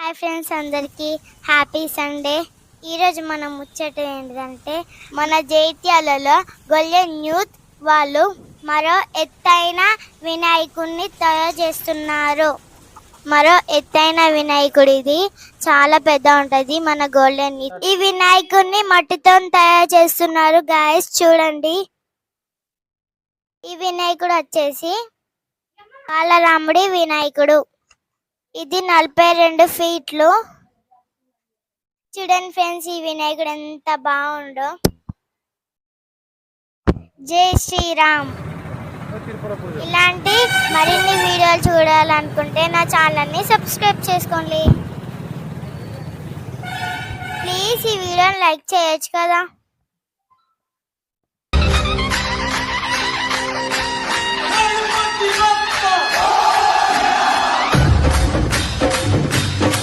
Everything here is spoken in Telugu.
హాయ్ ఫ్రెండ్స్, అందరికీ హ్యాపీ సండే. ఈరోజు మనం ముచ్చట ఏంటంటే మన జైత్యాలలో గోల్డెన్ యూత్ వాళ్ళు మరో ఎత్తైన వినాయకుడిని తయారు చేస్తున్నారు. మరో ఎత్తైన వినాయకుడిది చాలా పెద్ద ఉంటుంది మన గోల్డెన్ యూత్. ఈ వినాయకుడిని మట్టితో తయారు చేస్తున్నారు గాయస్, చూడండి. ఈ వినాయకుడు వచ్చేసి బాలరాముడి వినాయకుడు. ఇది 42 ఫీట్లు. చూడండి ఫ్రెండ్స్, ఈ వినాయకుడు ఎంత బాగుండో. జై శ్రీరామ్. ఇలాంటి మరిన్ని వీడియోలు చూడాలనుకుంటే నా ఛానల్ని సబ్స్క్రైబ్ చేసుకోండి. ప్లీజ్ ఈ వీడియోని లైక్ చేయొచ్చు కదా.